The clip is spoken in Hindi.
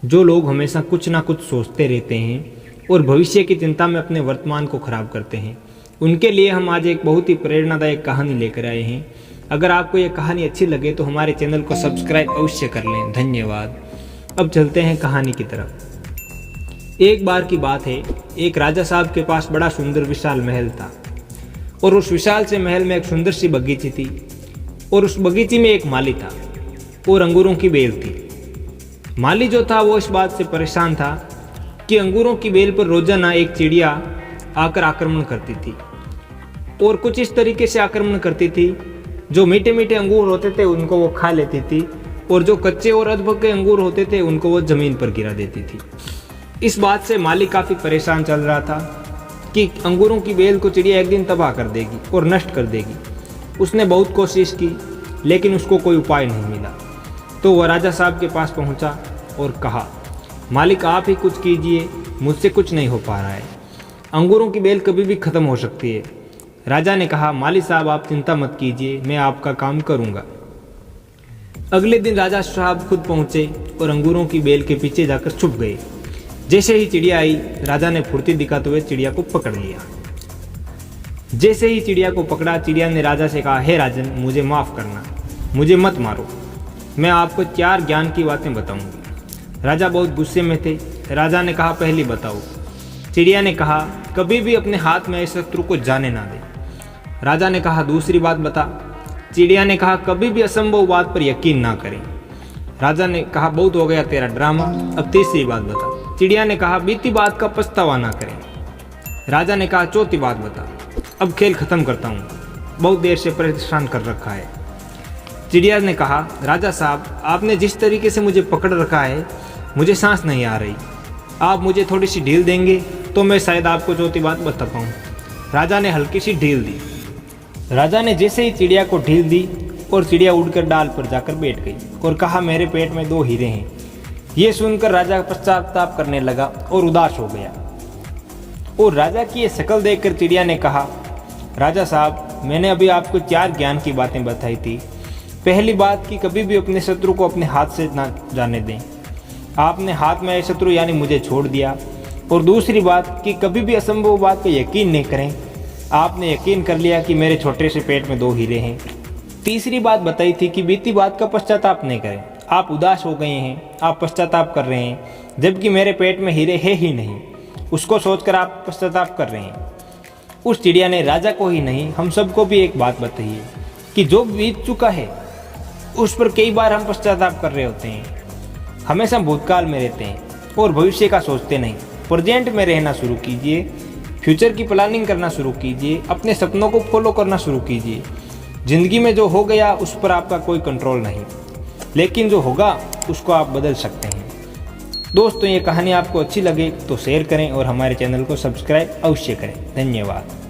जो लोग हमेशा कुछ ना कुछ सोचते रहते हैं और भविष्य की चिंता में अपने वर्तमान को खराब करते हैं, उनके लिए हम आज एक बहुत ही प्रेरणादायक कहानी लेकर आए हैं। अगर आपको यह कहानी अच्छी लगे तो हमारे चैनल को सब्सक्राइब अवश्य कर लें। धन्यवाद। अब चलते हैं कहानी की तरफ। एक बार की बात है, एक राजा साहब के पास बड़ा सुंदर विशाल महल था और उस विशाल से महल में एक सुंदर सी बगीची थी और उस बगीची में एक माली था और अंगूरों की बेल थी। माली जो था वो इस बात से परेशान था कि अंगूरों की बेल पर रोजाना एक चिड़िया आकर आक्रमण करती थी और कुछ इस तरीके से आक्रमण करती थी, जो मीठे मीठे अंगूर होते थे उनको वो खा लेती थी और जो कच्चे और अधपके अंगूर होते थे उनको वो जमीन पर गिरा देती थी। इस बात से माली काफ़ी परेशान चल रहा था कि अंगूरों की बेल को चिड़िया एक दिन तबाह कर देगी और नष्ट कर देगी। उसने बहुत कोशिश की लेकिन उसको कोई उपाय नहीं मिला। तो वह राजा साहब के पास पहुंचा और कहा, मालिक आप ही कुछ कीजिए, मुझसे कुछ नहीं हो पा रहा है, अंगूरों की बेल कभी भी ख़त्म हो सकती है। राजा ने कहा, माली साहब आप चिंता मत कीजिए, मैं आपका काम करूंगा। अगले दिन राजा साहब खुद पहुंचे और अंगूरों की बेल के पीछे जाकर छुप गए। जैसे ही चिड़िया आई, राजा ने फुर्ती दिखाते हुए चिड़िया को पकड़ लिया। जैसे ही चिड़िया को पकड़ा, चिड़िया ने राजा से कहा, हे राजन, मुझे माफ़ करना, मुझे मत मारो, मैं आपको 4 ज्ञान की बातें बताऊंगी। राजा बहुत गुस्से में थे। राजा ने कहा, पहली बताओ। चिड़िया ने कहा, कभी भी अपने हाथ में शत्रु को जाने ना दे। राजा ने कहा, दूसरी बात बता। चिड़िया ने कहा, कभी भी असंभव बात पर यकीन ना करें। राजा ने कहा, बहुत हो गया तेरा ड्रामा, अब तीसरी बात बता। चिड़िया ने कहा, बीती बात का पछतावा ना करें। राजा ने कहा, चौथी बात बता, अब खेल खत्म करता हूँ, बहुत देर से परेशान कर रखा है। चिड़िया ने कहा, राजा साहब आपने जिस तरीके से मुझे पकड़ रखा है, मुझे सांस नहीं आ रही, आप मुझे थोड़ी सी ढील देंगे तो मैं शायद आपको चौथी बात बता पाऊँ। राजा ने हल्की सी ढील दी। राजा ने जैसे ही चिड़िया को ढील दी और चिड़िया उड़कर डाल पर जाकर बैठ गई और कहा, मेरे पेट में 2 हीरे हैं। ये सुनकर राजा पश्चाताप करने लगा और उदास हो गया। और राजा की ये शक्ल देखकर चिड़िया ने कहा, राजा साहब मैंने अभी आपको 4 ज्ञान की बातें बताई थी। पहली बात कि कभी भी अपने शत्रु को अपने हाथ से ना जाने दें, आपने हाथ में आए शत्रु यानी मुझे छोड़ दिया। और दूसरी बात कि कभी भी असंभव बात पर यकीन नहीं करें, आपने यकीन कर लिया कि मेरे छोटे से पेट में 2 हीरे हैं। तीसरी बात बताई थी कि बीती बात का पश्चाताप नहीं करें, आप उदास हो गए हैं, आप पश्चाताप कर रहे हैं, जबकि मेरे पेट में हीरे है ही नहीं, उसको सोचकर आप पश्चाताप कर रहे हैं। उस चिड़िया ने राजा को ही नहीं, हम सबको भी एक बात बताई है कि जो बीत चुका है उस पर कई बार हम पश्चाताप कर रहे होते हैं। हमेशा भूतकाल में रहते हैं और भविष्य का सोचते नहीं। प्रेजेंट में रहना शुरू कीजिए, फ्यूचर की प्लानिंग करना शुरू कीजिए, अपने सपनों को फॉलो करना शुरू कीजिए। ज़िंदगी में जो हो गया उस पर आपका कोई कंट्रोल नहीं, लेकिन जो होगा उसको आप बदल सकते हैं। दोस्तों, ये कहानी आपको अच्छी लगे तो शेयर करें और हमारे चैनल को सब्सक्राइब अवश्य करें। धन्यवाद।